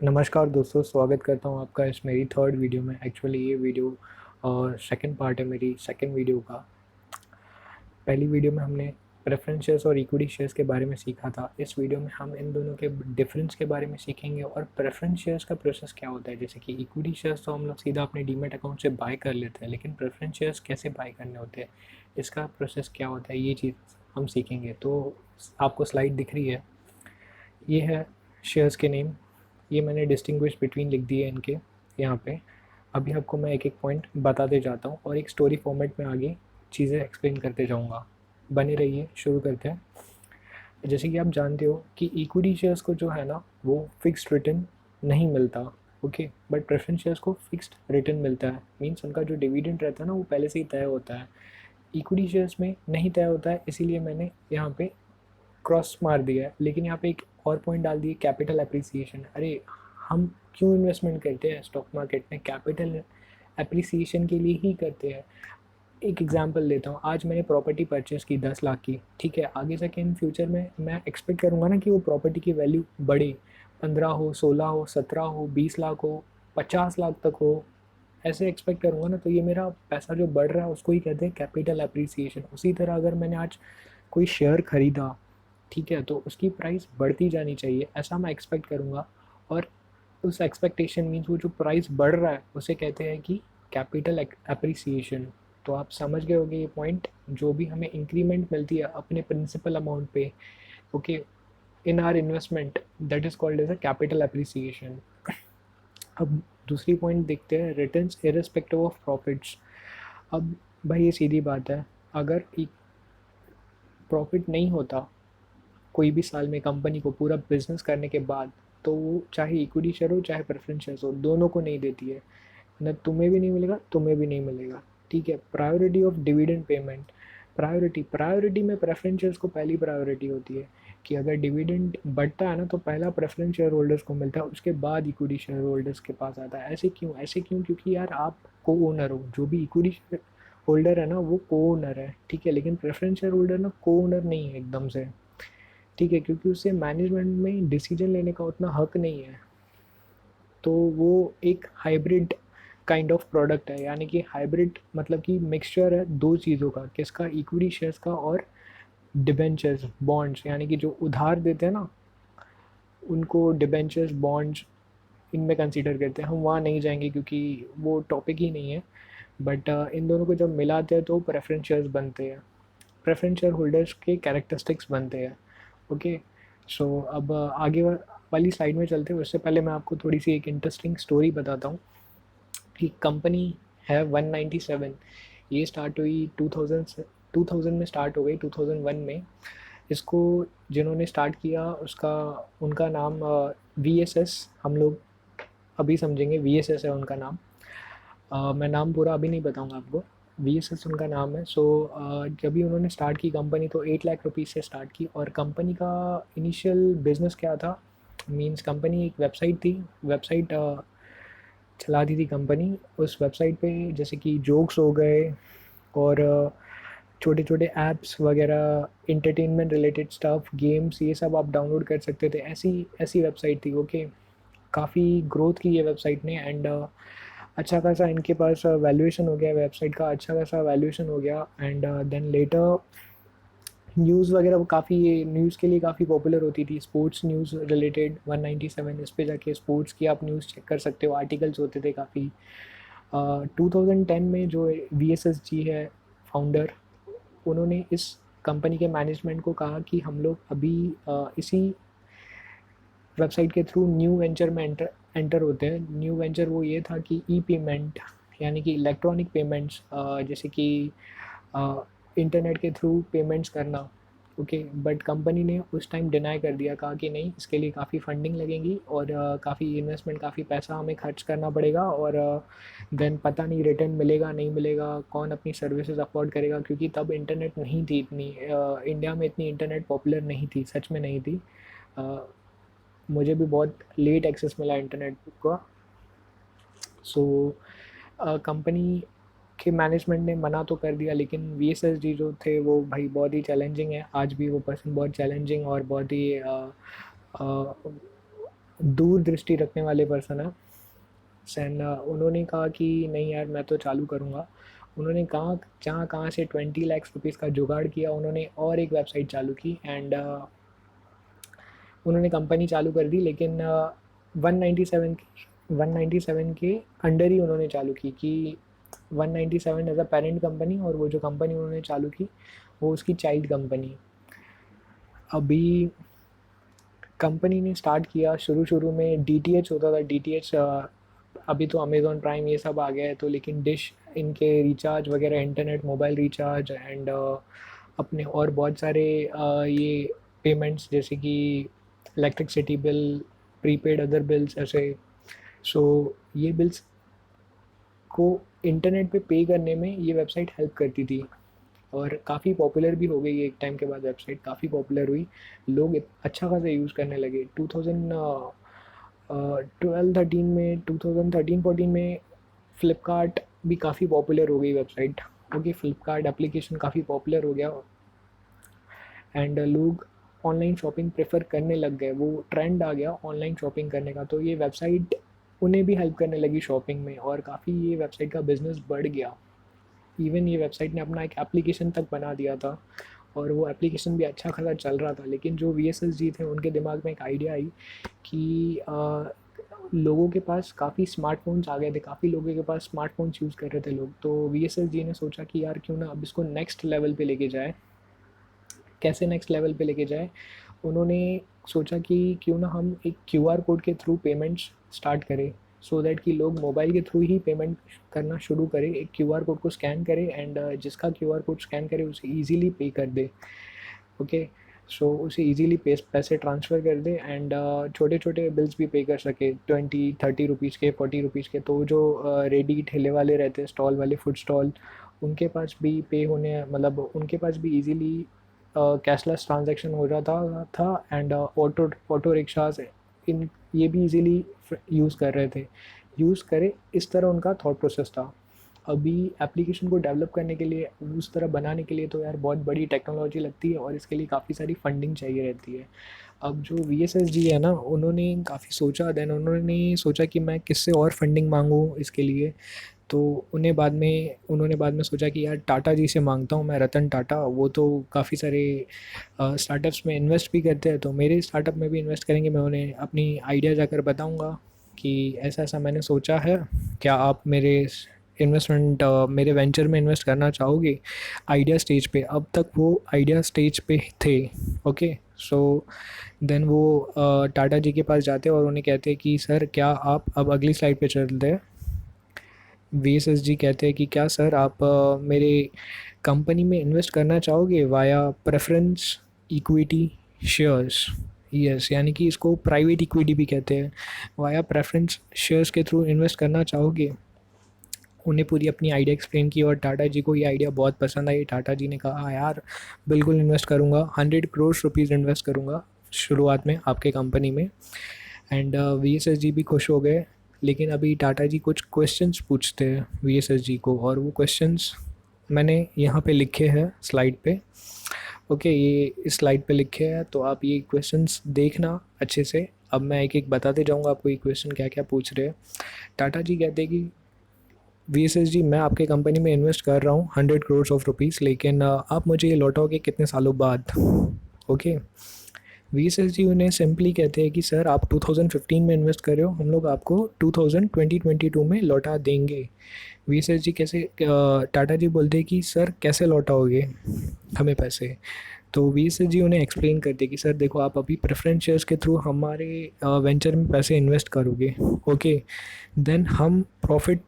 नमस्कार दोस्तों, स्वागत करता हूँ आपका इस मेरी थर्ड वीडियो में। एक्चुअली ये वीडियो सेकंड पार्ट है मेरी सेकंड वीडियो का। पहली वीडियो में हमने प्रेफरेंस शेयर्स और इक्विटी शेयर्स के बारे में सीखा था। इस वीडियो में हम इन दोनों के डिफरेंस के बारे में सीखेंगे और प्रेफरेंस शेयर्स का प्रोसेस क्या होता है। जैसे कि इक्विटी शेयर्स तो हम लोग सीधा अपने डीमेट अकाउंट से बाय कर लेते हैं, लेकिन प्रेफरेंस शेयर्स कैसे बाय करने होते हैं, इसका प्रोसेस क्या होता है, ये चीज़ हम सीखेंगे। तो आपको स्लाइड दिख रही है, ये है शेयर्स के नेम। ये मैंने डिस्टिंग्विश बिटवीन लिख दिए इनके यहाँ पे। अभी आपको मैं एक एक पॉइंट बताते जाता हूँ और एक स्टोरी फॉर्मेट में आगे चीज़ें एक्सप्लेन करते जाऊँगा। बने रहिए, शुरू करते हैं। जैसे कि आप जानते हो कि इक्विटी शेयर्स को जो है ना, वो फिक्स्ड रिटर्न नहीं मिलता। ओके, बट प्रेफरेंस शेयर्स को फिक्स्ड रिटर्न मिलता है। मीन्स उनका जो डिविडेंड रहता है ना, वो पहले से ही तय होता है। इक्विटी शेयर्स में नहीं तय होता है, इसीलिए मैंने यहाँ पे क्रॉस मार दिया है। लेकिन यहाँ पे एक और पॉइंट डाल दिए, कैपिटल अप्रिसिएशन। अरे, हम क्यों इन्वेस्टमेंट करते हैं स्टॉक मार्केट में? कैपिटल अप्रिसिएशन के लिए ही करते हैं। एक एग्जांपल लेता हूँ, आज मैंने प्रॉपर्टी परचेस की 10 लाख की, ठीक है। आगे जाके इन फ्यूचर में मैं एक्सपेक्ट करूँगा ना कि वो प्रॉपर्टी की वैल्यू बढ़े, 15 हो, 16 हो, 17 हो, 20 लाख हो, 50 लाख तक हो, ऐसे एक्सपेक्ट करूँगा ना। तो ये मेरा पैसा जो बढ़ रहा है उसको ही कहते हैं कैपिटल अप्रिसिएशन। उसी तरह अगर मैंने आज कोई शेयर खरीदा, ठीक है, तो उसकी प्राइस बढ़ती जानी चाहिए, ऐसा मैं एक्सपेक्ट करूँगा। और उस एक्सपेक्टेशन मीन्स वो जो प्राइस बढ़ रहा है उसे कहते हैं कि कैपिटल अप्रिसिएशन। तो आप समझ गए होंगे ये पॉइंट। जो भी हमें इंक्रीमेंट मिलती है अपने प्रिंसिपल अमाउंट पे, okay, in our investment, that is called as a capital appreciation. अब दूसरी पॉइंट देखते हैं, रिटर्न्स इररिस्पेक्टिव ऑफ प्रॉफिट्स। अब भाई ये सीधी बात है, अगर एक प्रॉफिट नहीं होता कोई भी साल में कंपनी को पूरा बिजनेस करने के बाद, तो वो चाहे इक्विटी शेयर हो चाहे प्रेफरेंस शेयर हो, दोनों को नहीं देती है। न तुम्हें भी नहीं मिलेगा, तुम्हें भी नहीं मिलेगा, ठीक है। Priority of dividend payment. Priority में प्रेफरेंस शेयर्स को पहली प्रायोरिटी होती है कि अगर डिविडेंड बढ़ता है ना, तो पहला प्रेफरेंस शेयर होल्डर्स को मिलता है, उसके बाद इक्विटी शेयर होल्डर्स के पास आता है। ऐसे क्यों? क्योंकि यार आप को ओनर हो, जो भी इक्विटी शेयर होल्डर है ना वो को ओनर है, ठीक है। लेकिन प्रेफरेंस शेयर होल्डर ना को ओनर नहीं है एकदम से, ठीक है, क्योंकि उससे मैनेजमेंट में डिसीजन लेने का उतना हक नहीं है। तो वो एक हाइब्रिड काइंड ऑफ प्रोडक्ट है, यानी कि हाइब्रिड मतलब कि मिक्सचर है दो चीज़ों का, किसका? इक्विटी शेयर्स का और डिबेंचर्स बॉन्ड्स, यानी कि जो उधार देते हैं ना उनको डिबेंचर्स बॉन्ड्स इनमें कंसीडर करते हैं। हम वहाँ नहीं जाएंगे क्योंकि वो टॉपिक ही नहीं है। बट इन दोनों को जब मिलाते हैं तो प्रेफरेंस शेयर्स बनते हैं, प्रेफरेंस शेयर होल्डर्स के कैरेक्टरिस्टिक्स बनते हैं। ओके, सो अब आगे वाली स्लाइड में चलते हैं। उससे पहले मैं आपको थोड़ी सी एक इंटरेस्टिंग स्टोरी बताता हूँ कि कंपनी है 197। ये स्टार्ट हुई 2000 में स्टार्ट हो गई, 2001 में। इसको जिन्होंने स्टार्ट किया उसका उनका नाम VSS, हम लोग अभी समझेंगे VSS है उनका नाम। मैं नाम पूरा अभी नहीं बताऊंगा आपको। VSS उनका नाम है। सो जब भी उन्होंने स्टार्ट की कंपनी तो 8 लाख रुपीज़ से स्टार्ट की। और कंपनी का इनिशियल बिजनेस क्या था? मींस कंपनी एक वेबसाइट थी, वेबसाइट चलाती थी कंपनी। उस वेबसाइट पे जैसे कि जोक्स हो गए और छोटे छोटे ऐप्स वगैरह, इंटरटेनमेंट रिलेटेड स्टफ, गेम्स, ये सब आप डाउनलोड कर सकते थे। ऐसी ऐसी वेबसाइट थी, ओके। काफ़ी ग्रोथ की ये वेबसाइट ने, एंड अच्छा खासा इनके पास वैल्यूएशन हो गया, वेबसाइट का अच्छा खासा वैल्यूएशन हो गया। एंड देन लेटर न्यूज़ वगैरह वो काफ़ी न्यूज़ के लिए काफ़ी पॉपुलर होती थी, स्पोर्ट्स न्यूज़ रिलेटेड। 197 इस पे जाके स्पोर्ट्स की आप न्यूज़ चेक कर सकते हो, आर्टिकल्स होते थे काफ़ी। 2010 में जो VSS जी है फाउंडर, उन्होंने इस कंपनी के मैनेजमेंट को कहा कि हम लोग अभी इसी वेबसाइट के थ्रू न्यू वेंचर में एंटर होते हैं। न्यू वेंचर वो ये था कि ई पेमेंट, यानी कि इलेक्ट्रॉनिक पेमेंट्स, जैसे कि इंटरनेट के थ्रू पेमेंट्स करना, ओके। बट कंपनी ने उस टाइम डिनाई कर दिया, कहा कि नहीं, इसके लिए काफ़ी फंडिंग लगेगी और काफ़ी इन्वेस्टमेंट, काफ़ी पैसा हमें खर्च करना पड़ेगा। और देन पता नहीं रिटर्न मिलेगा नहीं मिलेगा, कौन अपनी सर्विसेज अफोर्ड करेगा, क्योंकि तब इंटरनेट नहीं थी इतनी, इंडिया में इतनी इंटरनेट पॉपुलर नहीं थी, सच में नहीं थी। मुझे भी बहुत लेट एक्सेस मिला इंटरनेट का। सो कंपनी के मैनेजमेंट ने मना तो कर दिया, लेकिन VSS जी जो थे वो भाई बहुत ही चैलेंजिंग है। आज भी वो पर्सन बहुत चैलेंजिंग और बहुत ही दूरदृष्टि रखने वाले पर्सन है। एंड उन्होंने कहा कि नहीं यार मैं तो चालू करूँगा। उन्होंने कहा जहाँ कहाँ से 20 लाख रुपीज़ का जुगाड़ किया, उन्होंने और एक वेबसाइट चालू की। एंड उन्होंने कंपनी चालू कर दी, लेकिन 197 के अंडर ही उन्होंने चालू की कि 197 एज अ पेरेंट कंपनी, और वो जो कंपनी उन्होंने चालू की वो उसकी चाइल्ड कंपनी। अभी कंपनी ने स्टार्ट किया, शुरू में DTH होता था। DTH अभी तो अमेज़ॉन प्राइम ये सब आ गया है, तो लेकिन डिश इनके रिचार्ज वगैरह, इंटरनेट, मोबाइल रिचार्ज एंड अपने और बहुत सारे ये पेमेंट्स जैसे कि electricity bill, prepaid other bills ऐसे। सो ये बिल्स को इंटरनेट पे पे करने में ये वेबसाइट हेल्प करती थी, और काफ़ी पॉपुलर भी हो गई। एक टाइम के बाद वेबसाइट काफ़ी पॉपुलर हुई, लोग अच्छा खासा यूज़ करने लगे। 2012-13 में, 2013-14 में फ़्लिपकार्ट भी काफ़ी पॉपुलर हो गई वेबसाइट। ओके, फ़्लिपकार्ट एप्लीकेशन काफ़ी पॉपुलर हो गया, एंड लोग ऑनलाइन शॉपिंग प्रेफर करने लग गए, वो ट्रेंड आ गया ऑनलाइन शॉपिंग करने का। तो ये वेबसाइट उन्हें भी हेल्प करने लगी शॉपिंग में, और काफ़ी ये वेबसाइट का बिज़नेस बढ़ गया। इवन ये वेबसाइट ने अपना एक एप्लीकेशन तक बना दिया था, और वो एप्लीकेशन भी अच्छा खासा चल रहा था। लेकिन जो VSSG थे उनके दिमाग में एक आइडिया आई कि लोगों के पास काफ़ी स्मार्टफोन्स आ गए थे, काफ़ी लोगों के पास स्मार्टफोन्स यूज़ कर रहे थे लोग। तो VSSG ने सोचा कि यार क्यों ना अब इसको नेक्स्ट लेवल पे लेके जाए। कैसे नेक्स्ट लेवल पे लेके जाए, उन्होंने सोचा कि क्यों ना हम एक QR कोड के थ्रू पेमेंट्स स्टार्ट करें, सो दैट कि लोग मोबाइल के थ्रू ही पेमेंट करना शुरू करें। एक QR कोड को स्कैन करें, एंड जिसका QR कोड स्कैन करे उसे ईज़िली पे कर दे। ओके, सो उसे ईज़िली पैसे ट्रांसफ़र कर दे, एंड छोटे छोटे बिल्स भी पे कर सके, 20-30 रुपीज़ के, 40 रुपीज़ के। तो जो रेडी ठेले वाले रहते हैं, स्टॉल वाले, फूड स्टॉल, उनके पास भी पे होने, मतलब उनके पास भी ईज़िली कैशलेस ट्रांजैक्शन हो जाता था। एंड ऑटो रिक्शाज, इन ये भी इजीली यूज़ कर रहे थे, यूज़ करे, इस तरह उनका थॉट प्रोसेस था। अभी एप्लीकेशन को डेवलप करने के लिए, उस तरह बनाने के लिए तो यार बहुत बड़ी टेक्नोलॉजी लगती है, और इसके लिए काफ़ी सारी फंडिंग चाहिए रहती है। अब जो VSSG है ना, उन्होंने काफ़ी सोचा, देन उन्होंने सोचा कि मैं किससे और फंडिंग मांगूँ इसके लिए। तो उन्होंने बाद में सोचा कि यार टाटा जी से मांगता हूँ मैं, रतन टाटा, वो तो काफ़ी सारे स्टार्टअप्स में इन्वेस्ट भी करते हैं, तो मेरे स्टार्टअप में भी इन्वेस्ट करेंगे। मैं उन्हें अपनी आइडिया जाकर बताऊँगा कि ऐसा ऐसा मैंने सोचा है, क्या आप मेरे वेंचर में इन्वेस्ट करना चाहोगे। आइडिया स्टेज पे, अब तक वो आइडिया स्टेज पे थे। ओके, सो देन वो टाटा जी के पास जाते हैं और उन्हें कहते हैं कि सर क्या आप, अब अगली स्लाइड पे चलते हैं। VSSG कहते हैं कि क्या सर आप मेरे कंपनी में इन्वेस्ट करना चाहोगे via preference equity shares. Yes, यानी कि इसको प्राइवेट इक्विटी भी कहते हैं। वाया प्रेफरेंस शेयर्स के थ्रू इन्वेस्ट करना चाहोगे। उन्हें पूरी अपनी आइडिया एक्सप्लेन की, और टाटा जी को ये आइडिया बहुत पसंद आई। टाटा जी ने कहा "हाँ यार बिल्कुल इन्वेस्ट करूँगा, 100 करोड़ रुपीज़ इन्वेस्ट करूँगा शुरुआत में आपके कंपनी में"। एंड VSSG भी खुश हो गए। लेकिन अभी टाटा जी कुछ क्वेश्चंस पूछते हैं VSSG को, और वो क्वेश्चंस मैंने यहाँ पे लिखे हैं स्लाइड पे। ओके, ये इस स्लाइड पे लिखे हैं, तो आप ये क्वेश्चंस देखना अच्छे से। अब मैं एक एक बताते जाऊँगा आपको ये क्वेश्चन क्या क्या पूछ रहे हैं। टाटा जी कहते हैं कि VSSG मैं आपके कंपनी में इन्वेस्ट कर रहा हूँ 100 करोड़ रुपीज़, लेकिन आप मुझे ये लौटाओगे कितने सालों बाद। ओके, VSSG उन्हें सिंपली कहते हैं कि सर आप 2015 में इन्वेस्ट कर रहे हो, हम लोग आपको 2022 में लौटा देंगे। VSSG कैसे, टाटा जी बोलते हैं कि सर कैसे लौटाओगे हमें पैसे। तो VSSG उन्हें एक्सप्लेन करते हैं कि सर देखो आप अभी प्रेफरेंस शेयर्स के थ्रू हमारे वेंचर में पैसे इन्वेस्ट करोगे। ओके, देन हम प्रॉफिट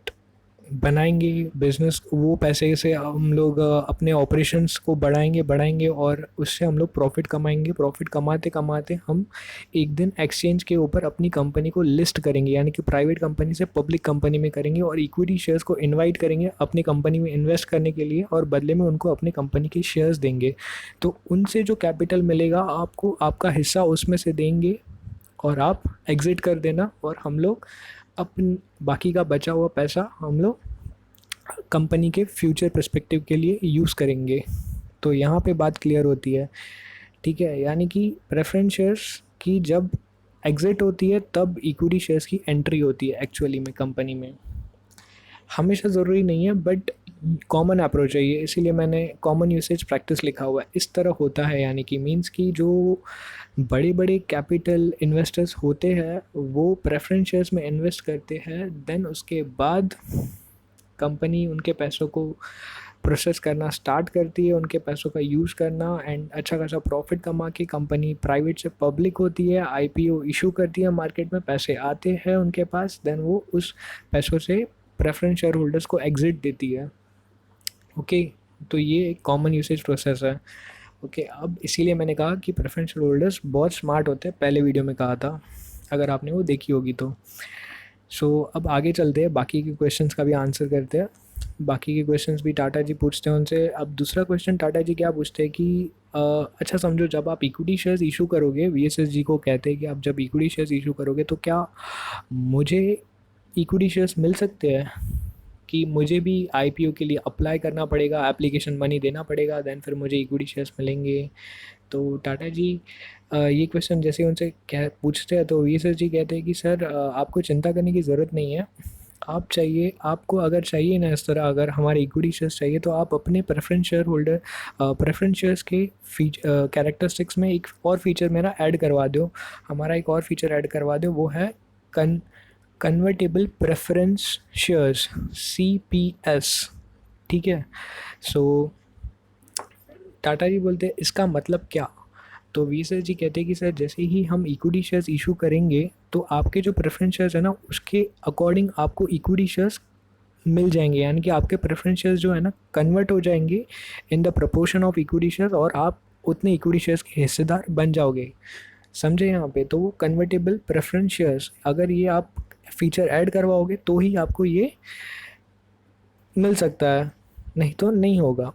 बनाएंगे, बिजनेस वो पैसे से हम लोग अपने ऑपरेशंस को बढ़ाएंगे, और उससे हम लोग प्रॉफिट कमाएंगे। प्रॉफिट कमाते कमाते हम एक दिन एक्सचेंज के ऊपर अपनी कंपनी को लिस्ट करेंगे, यानी कि प्राइवेट कंपनी से पब्लिक कंपनी में करेंगे, और इक्विटी शेयर्स को इनवाइट करेंगे अपनी कंपनी में इन्वेस्ट करने के लिए, और बदले में उनको अपनी कंपनी के शेयर्स देंगे। तो उनसे जो कैपिटल मिलेगा आपको, आपका हिस्सा उसमें से देंगे, और आप एग्ज़िट कर देना, और हम लोग अपन बाकी का बचा हुआ पैसा हम लोग कंपनी के फ्यूचर पर्सपेक्टिव के लिए यूज़ करेंगे। तो यहाँ पे बात क्लियर होती है, ठीक है। यानी कि प्रेफरेंस शेयर्स की जब एग्ज़िट होती है तब इक्विटी शेयर्स की एंट्री होती है एक्चुअली में कंपनी में। हमेशा ज़रूरी नहीं है बट कॉमन अप्रोच है ये, इसीलिए मैंने कॉमन यूसेज प्रैक्टिस लिखा हुआ है। इस तरह होता है, यानी कि मीन्स कि जो बड़े बड़े कैपिटल इन्वेस्टर्स होते हैं वो प्रेफरेंस शेयर्स में इन्वेस्ट करते हैं, देन उसके बाद कंपनी उनके पैसों को प्रोसेस करना स्टार्ट करती है, उनके पैसों का यूज़ करना, एंड अच्छा खासा प्रॉफिट कमा के कंपनी प्राइवेट से पब्लिक होती है, आईपीओ इशू करती है मार्केट में, पैसे आते हैं उनके पास, देन वो उस पैसों से प्रेफरेंस शेयर होल्डर्स को एग्ज़िट देती है। ओके, तो ये एक कॉमन यूसेज प्रोसेस है। ओके, अब इसीलिए मैंने कहा कि प्रेफरेंस शेयर होल्डर्स बहुत स्मार्ट होते हैं, पहले वीडियो में कहा था, अगर आपने वो देखी होगी तो। अब आगे चलते हैं, बाकी के क्वेश्चंस का भी आंसर करते हैं। बाकी के क्वेश्चंस भी टाटा जी पूछते हैं उनसे। अब दूसरा क्वेश्चन टाटा जी क्या पूछते हैं कि अच्छा समझो, जब आप इक्विटी शेयर्स इशू करोगे, वीएसएसजी को कहते हैं कि आप जब इक्विटी शेयर्स इशू करोगे तो क्या मुझे इक्विटी शेयर्स मिल सकते हैं, कि मुझे भी आईपीओ के लिए अप्लाई करना पड़ेगा, एप्लीकेशन मनी देना पड़ेगा, देन फिर मुझे इक्विटी शेयर्स मिलेंगे। तो टाटा जी ये क्वेश्चन जैसे उनसे कह पूछते हैं तो वीएसएस जी कहते हैं कि सर आपको चिंता करने की ज़रूरत नहीं है। आपको अगर चाहिए ना इस तरह, अगर हमारे इक्विटी शेयर्स चाहिए तो आप अपने प्रेफरेंस शेयर्स के कैरेक्टरिस्टिक्स में एक और फीचर मेरा ऐड करवा दो, हमारा एक और फीचर ऐड करवा दो, वो है कन्वर्टेबल प्रेफरेंस शेयर्स, CPS। ठीक है, टाटा जी बोलते हैं इसका मतलब क्या। तो वी सर जी कहते हैं कि सर जैसे ही हम इक्विटी शेयर्स इशू करेंगे तो आपके जो प्रेफरेंस शेयर्स है ना, उसके अकॉर्डिंग आपको इक्विटी शेयर्स मिल जाएंगे, यानी कि आपके प्रेफरेंस शेयर्स जो है ना कन्वर्ट हो जाएंगे in the proportion of equity shares, और आप उतने इक्विटी शेयर्स के हिस्सेदार बन जाओगे। समझे यहाँ पे, तो वो कन्वर्टेबल प्रेफरेंस शेयर्स, अगर ये आप फीचर ऐड करवाओगे तो ही आपको ये मिल सकता है, नहीं तो नहीं होगा।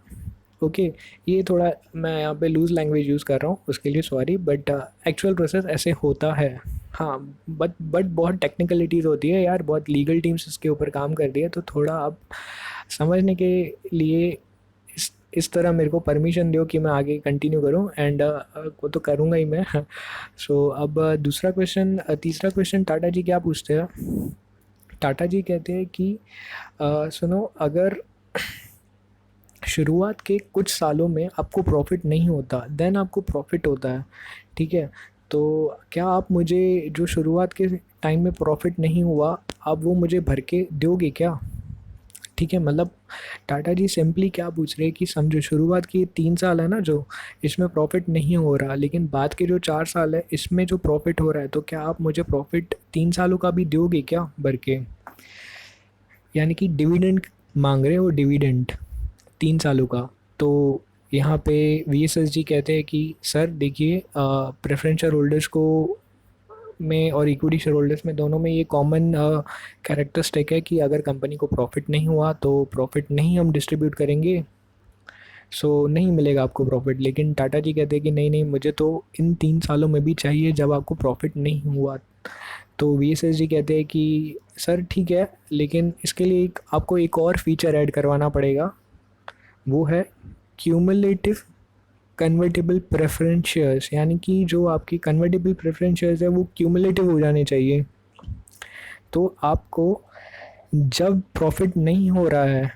ओके, ये थोड़ा मैं यहाँ पे लूज़ लैंग्वेज यूज़ कर रहा हूँ, उसके लिए सॉरी, बट एक्चुअल प्रोसेस ऐसे होता है। हाँ, बट बहुत टेक्निकलिटीज़ होती है यार, बहुत लीगल टीम्स इसके ऊपर काम कर रही है, तो थोड़ा आप समझने के लिए इस तरह मेरे को परमिशन दो कि मैं आगे कंटिन्यू करूँ, एंड वो तो करूँगा ही मैं। अब तीसरा क्वेश्चन टाटा जी क्या पूछते हैं। टाटा जी कहते हैं कि सुनो, अगर शुरुआत के कुछ सालों में आपको प्रॉफिट नहीं होता, देन आपको प्रॉफिट होता है, ठीक है, तो क्या आप मुझे जो शुरुआत के टाइम में प्रॉफिट नहीं हुआ, आप वो मुझे भर के दोगे क्या। ठीक है, मतलब टाटा जी सिंपली क्या पूछ रहे हैं कि समझो शुरुआत की 3 साल है ना जो, इसमें प्रॉफिट नहीं हो रहा, लेकिन बाद के जो 4 साल है इसमें जो प्रॉफिट हो रहा है, तो क्या आप मुझे प्रॉफिट 3 सालों का भी दोगे क्या भर के, यानी कि डिविडेंड मांग रहे हो, डिविडेंड 3 सालों का। तो यहाँ पे वीएसएस जी कहते हैं कि सर देखिए, प्रेफरेंस शेयर होल्डर्स को में और इक्विटी शेयर होल्डर्स में दोनों में ये कॉमन कैरेक्टरिस्टिक है कि अगर कंपनी को प्रॉफिट नहीं हुआ तो प्रॉफिट नहीं हम डिस्ट्रीब्यूट करेंगे, नहीं मिलेगा आपको प्रॉफिट। लेकिन टाटा जी कहते हैं कि नहीं नहीं, मुझे तो इन 3 सालों में भी चाहिए जब आपको प्रॉफिट नहीं हुआ। तो वीएसएस जी कहते हैं कि सर ठीक है, लेकिन इसके लिए आपको एक और फीचर ऐड करवाना पड़ेगा, वो है क्यूमुलेटिव कन्वर्टेबल प्रेफरेंस शेयर्स, यानी कि जो आपकी कन्वर्टेबल प्रेफरेंस शेयर्स है वो क्यूमुलेटिव हो जाने चाहिए। तो आपको जब प्रॉफिट नहीं हो रहा है,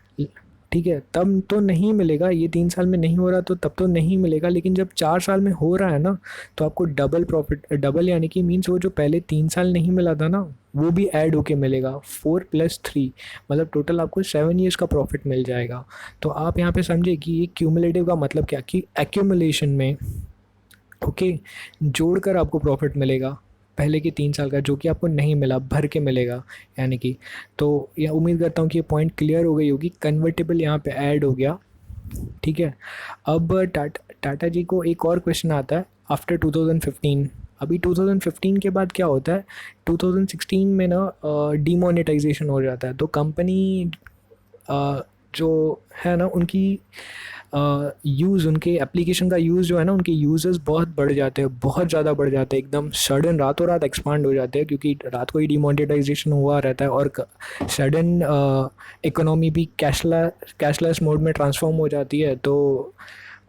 ठीक है, तब तो नहीं मिलेगा, ये 3 साल में नहीं हो रहा तो तब तो नहीं मिलेगा, लेकिन जब 4 साल में हो रहा है ना, तो आपको डबल प्रॉफिट, डबल यानी कि मीन्स वो जो पहले 3 साल नहीं मिला था ना, वो भी ऐड होके मिलेगा, 4+3, मतलब टोटल आपको 7 ईयर्स का प्रॉफिट मिल जाएगा। तो आप यहाँ पे समझे कि ये क्यूमुलेटिव का मतलब क्या, कि एक्यूमुलेशन में ओके जोड़कर आपको प्रॉफिट मिलेगा पहले के 3 साल का, जो कि आपको नहीं मिला, भर के मिलेगा, यानी कि। तो यह उम्मीद करता हूँ कि ये पॉइंट क्लियर हो गई होगी, कन्वर्टेबल यहाँ पे ऐड हो गया, ठीक है। अब टाटा जी को एक और क्वेश्चन आता है आफ्टर 2015। अभी 2015 के बाद क्या होता है, 2016 में ना डीमोनेटाइजेशन हो जाता है, तो कंपनी जो है ना उनकी यूज़, उनके एप्लीकेशन का यूज़ जो है ना, उनके यूज़र्स बहुत बढ़ जाते हैं, बहुत ज़्यादा बढ़ जाते हैं, एकदम सडन रातों रात एक्सपांड हो जाते हैं, क्योंकि रात को ही डिमोनेटाइजेशन हुआ रहता है, और सडन इकोनॉमी भी कैशलेस मोड में ट्रांसफॉर्म हो जाती है। तो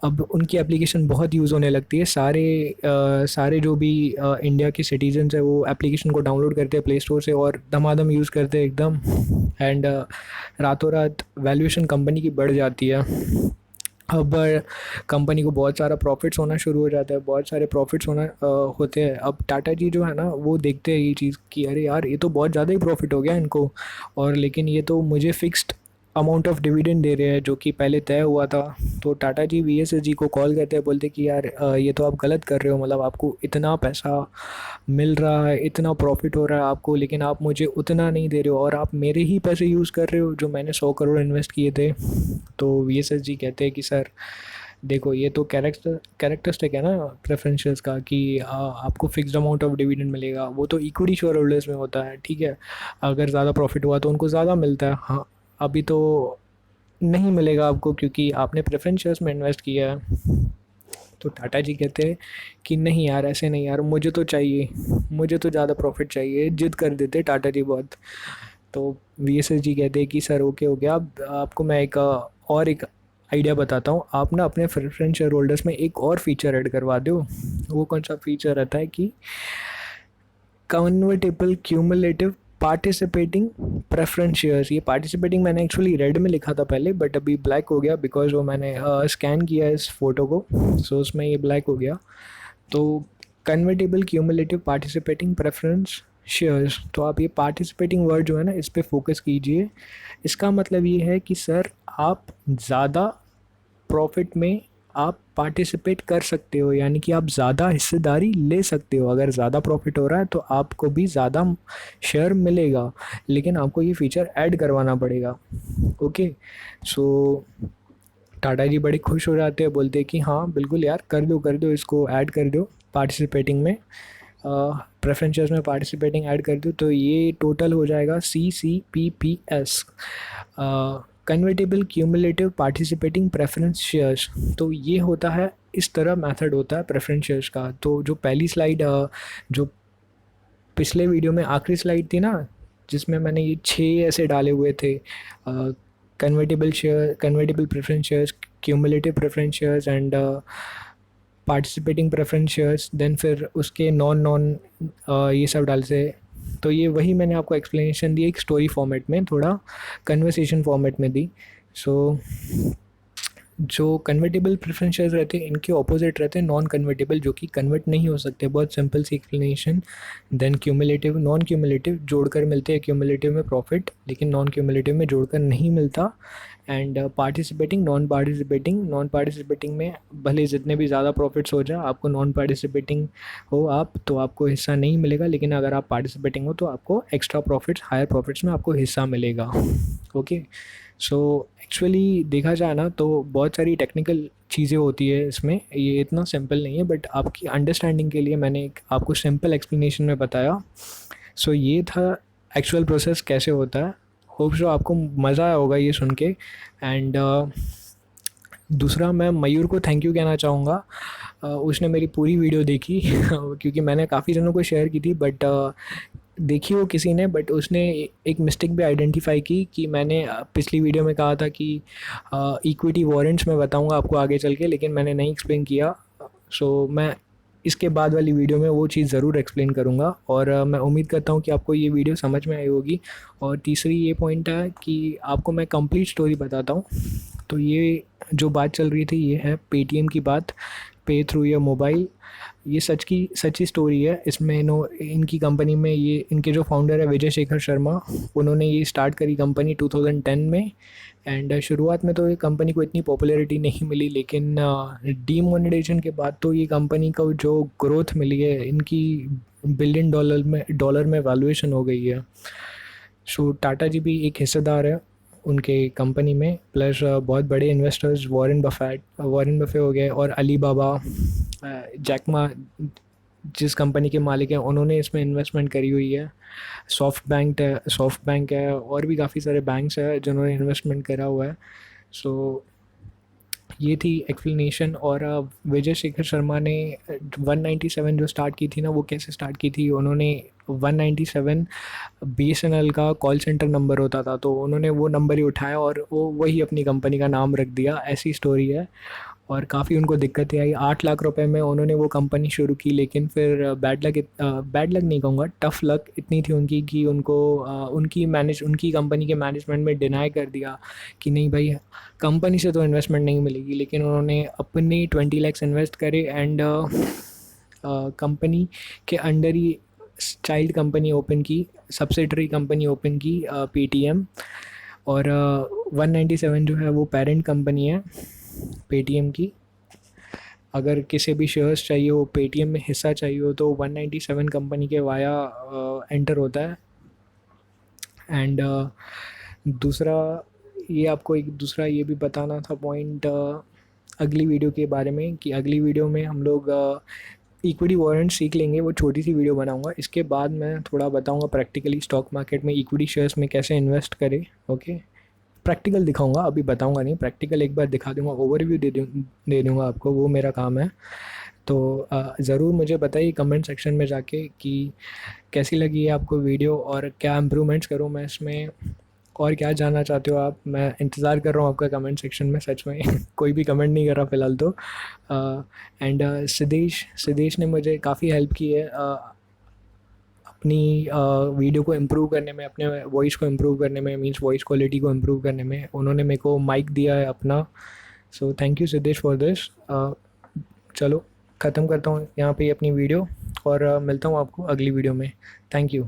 अब उनकी एप्लीकेशन बहुत यूज़ होने लगती है। सारे जो भी इंडिया के सिटीजन्स हैं वो एप्लीकेशन को डाउनलोड करते हैं प्ले स्टोर से और धमाधम यूज़ करते हैं एकदम। एंड रातों रात वैल्यूएशन कंपनी की बढ़ जाती है। अब कंपनी को बहुत सारा प्रॉफिट्स होना शुरू हो जाता है, बहुत सारे प्रॉफिट्स होते हैं। अब टाटा जी जो है ना वो देखते हैं ये चीज़ कि अरे यार ये तो बहुत ज़्यादा ही प्रॉफिट हो गया इनको, और लेकिन ये तो मुझे फिक्स्ड अमाउंट ऑफ डिविडेंड दे रहे हैं जो कि पहले तय हुआ था। तो टाटा जी वीएसएस जी को कॉल करते हैं, बोलते कि यार ये तो आप गलत कर रहे हो, मतलब आपको इतना पैसा मिल रहा है, इतना प्रॉफिट हो रहा है आपको, लेकिन आप मुझे उतना नहीं दे रहे हो और आप मेरे ही पैसे यूज़ कर रहे हो जो मैंने 100 करोड़ इन्वेस्ट किए थे। तो वीएसएस जी कहते हैं कि सर देखो ये तो कैरेक्टरिस्टिक है ना प्रेफरेंशियल्स का कि आपको फिक्स्ड अमाउंट ऑफ डिविडेंड मिलेगा, वो तो इक्विटी शेयर होल्डर्स में होता है, ठीक है। अगर ज़्यादा प्रॉफिट हुआ तो उनको ज़्यादा मिलता है, हाँ अभी तो नहीं मिलेगा आपको क्योंकि आपने प्रेफरेंस शेयर्स में इन्वेस्ट किया है। तो टाटा जी कहते हैं कि नहीं यार ऐसे नहीं यार, मुझे तो चाहिए, मुझे तो ज़्यादा प्रॉफिट चाहिए, जिद कर देते टाटा जी बहुत। तो वीएसएस जी कहते हैं कि सर ओके हो गया, अब आपको मैं एक आइडिया बताता हूँ, आप ना अपने प्रेफरेंस शेयर होल्डर्स में एक और फीचर ऐड करवा दो। वो कौन सा फीचर रहता है कि convertible cumulative participating preference shares. ये पार्टिसिपेटिंग मैंने एक्चुअली रेड में लिखा था पहले, बट अभी ब्लैक हो गया बिकॉज वो मैंने स्कैन किया इस फ़ोटो को, सो उसमें ये ब्लैक हो गया। तो convertible cumulative participating preference shares, तो आप ये पार्टिसिपेटिंग वर्ड जो है ना इस पर फोकस कीजिए। इसका मतलब ये है कि सर आप ज़्यादा प्रॉफिट में आप पार्टिसिपेट कर सकते हो, यानी कि आप ज़्यादा हिस्सेदारी ले सकते हो। अगर ज़्यादा प्रॉफिट हो रहा है तो आपको भी ज़्यादा शेयर मिलेगा, लेकिन आपको ये फीचर ऐड करवाना पड़ेगा। ओके, सो टाटा जी बड़े खुश हो जाते हैं, बोलते हैं कि हाँ बिल्कुल यार कर दो इसको ऐड कर दो पार्टिसिपेटिंग में, प्रेफरेंस शेयर्स में पार्टिसिपेटिंग ऐड कर दो। तो ये टोटल हो जाएगा CCPPS, convertible cumulative participating preference shares. तो ये होता है, इस तरह मेथड होता है प्रेफरेंस शेयर्स का। तो जो पहली स्लाइड जो पिछले वीडियो में आखिरी स्लाइड थी ना, जिसमें मैंने ये 6 ऐसे डाले हुए थे, convertible preference shares, cumulative preference shares and participating preference shares, then फिर उसके नॉन नॉन ये सब डाल से। तो ये वही मैंने आपको एक्सप्लेनेशन दी एक स्टोरी फॉर्मेट में, थोड़ा कन्वर्सेशन फॉर्मेट में दी। सो जो कन्वर्टेबल प्रेफरेंस शेयर्स रहते हैं इनके ऑपोजिट रहते हैं नॉन कन्वर्टेबल, जो कि कन्वर्ट नहीं हो सकते। बहुत सिंपल सी explanation. Then cumulative, non cumulative जोड़कर मिलते हैं, क्यूमुलेटिव में प्रॉफिट लेकिन नॉन क्यूमुलेटिव में जोड़कर नहीं मिलता। एंड पार्टिसिपेटिंग, नॉन पार्टिसिपेटिंग में भले जितने भी ज़्यादा प्रॉफिट्स हो जाए, आपको नॉन पार्टिसिपेटिंग हो आप तो आपको हिस्सा नहीं मिलेगा, लेकिन अगर आप पार्टिसिपेटिंग हो तो आपको एक्स्ट्रा प्रॉफिट्स, हायर प्रॉफिट्स में आपको हिस्सा मिलेगा। ओके, सो एक्चुअली देखा जाए ना तो बहुत सारी टेक्निकल चीज़ें होती है इसमें, ये इतना सिंपल नहीं है, बट आपकी अंडरस्टैंडिंग के लिए मैंने एक आपको सिंपल एक्सप्लेनेशन में बताया। सो ये था एक्चुअल प्रोसेस कैसे होता है। होप सो आपको मज़ा आया होगा ये सुन के। एंड दूसरा मैं मयूर को थैंक यू कहना चाहूँगा। उसने मेरी पूरी वीडियो देखी क्योंकि मैंने काफ़ी जनों को शेयर की थी, बट देखी वो किसी ने, बट उसने एक मिस्टेक भी आइडेंटिफाई की कि मैंने पिछली वीडियो में कहा था कि इक्विटी वारंट्स में बताऊंगा आपको आगे चल के, लेकिन मैंने नहीं एक्सप्लेन किया। सो मैं इसके बाद वाली वीडियो में वो चीज़ ज़रूर एक्सप्लेन करूँगा, और मैं उम्मीद करता हूँ कि आपको ये वीडियो समझ में आई होगी। और तीसरी ये पॉइंट है कि आपको मैं कंप्लीट स्टोरी बताता हूँ। तो ये जो बात चल रही थी ये है पेटीएम की बात, पे थ्रू योर मोबाइल। ये सच्ची स्टोरी है। इसमें इनकी कंपनी में, ये इनके जो फाउंडर है विजय शेखर शर्मा, उन्होंने ये स्टार्ट करी कंपनी 2010 में। एंड शुरुआत में तो ये कंपनी को इतनी पॉपुलैरिटी नहीं मिली, लेकिन डीमोनेटाइजेशन के बाद तो ये कंपनी को जो ग्रोथ मिली है, इनकी बिलियन डॉलर में वैल्यूएशन हो गई है। सो टाटा जी भी एक हिस्सेदार है उनके कंपनी में, प्लस बहुत बड़े इन्वेस्टर्स वॉरेन बफे हो गए, और अली बाबा, जैकमा जिस कंपनी के मालिक हैं उन्होंने इसमें इन्वेस्टमेंट करी हुई है। सॉफ्ट बैंक है और भी काफ़ी सारे बैंक्स हैं जिन्होंने इन्वेस्टमेंट करा हुआ है। सो ये थी एक्सप्लेनेशन। और विजय शेखर शर्मा ने 197 जो स्टार्ट की थी ना, वो कैसे स्टार्ट की थी, उन्होंने 197 BSNL का कॉल सेंटर नंबर होता था, तो उन्होंने वो नंबर ही उठाया और वो वही अपनी कंपनी का नाम रख दिया, ऐसी स्टोरी है। और काफ़ी उनको दिक्कतें आई। 8 लाख रुपए में उन्होंने वो कंपनी शुरू की, लेकिन फिर बैड लक नहीं कहूँगा, टफ लक इतनी थी उनकी कि उनको उनकी कंपनी के मैनेजमेंट में डिनाई कर दिया कि नहीं भाई, कंपनी से तो इन्वेस्टमेंट नहीं मिलेगी। लेकिन उन्होंने अपने 20 lakhs इन्वेस्ट करे एंड कंपनी के अंडर ही चाइल्ड कंपनी ओपन की, सब्सिडरी कंपनी ओपन की, पेटीएम। और 197 जो है वो पेरेंट कंपनी है पेटीएम की। अगर किसी भी शेयर्स चाहिए हो, पेटीएम में हिस्सा चाहिए हो, तो 197 कंपनी के वाया एंटर होता है। एंड दूसरा, ये आपको एक दूसरा ये भी बताना था पॉइंट अगली वीडियो के बारे में, कि अगली वीडियो में हम लोग इक्विटी वारंट सीख लेंगे। वो छोटी सी वीडियो बनाऊंगा। इसके बाद मैं थोड़ा बताऊंगा प्रैक्टिकली स्टॉक मार्केट में इक्विटी शेयर्स में कैसे इन्वेस्ट करें। ओके, प्रैक्टिकल दिखाऊंगा, अभी बताऊंगा नहीं, प्रैक्टिकल एक बार दिखा दूंगा, ओवरव्यू दे दूंगा आपको, वो मेरा काम है। तो ज़रूर मुझे बताइए कमेंट सेक्शन में जाके कि कैसी लगी है आपको वीडियो, और क्या इम्प्रूवमेंट्स करूँ मैं इसमें, और क्या जानना चाहते हो आप। मैं इंतज़ार कर रहा हूँ आपका कमेंट सेक्शन में, सच में कोई भी कमेंट नहीं कर रहा फ़िलहाल तो। एंड सिद्धेश ने मुझे काफ़ी हेल्प की है अपनी वीडियो को इम्प्रूव करने में, अपने वॉइस को इम्प्रूव करने में, मींस वॉइस क्वालिटी को इम्प्रूव करने में। उन्होंने मेरे को माइक दिया है अपना। So thank you Siddhesh for this. चलो ख़त्म करता हूँ यहाँ पे अपनी वीडियो, और मिलता हूँ आपको अगली वीडियो में। Thank you.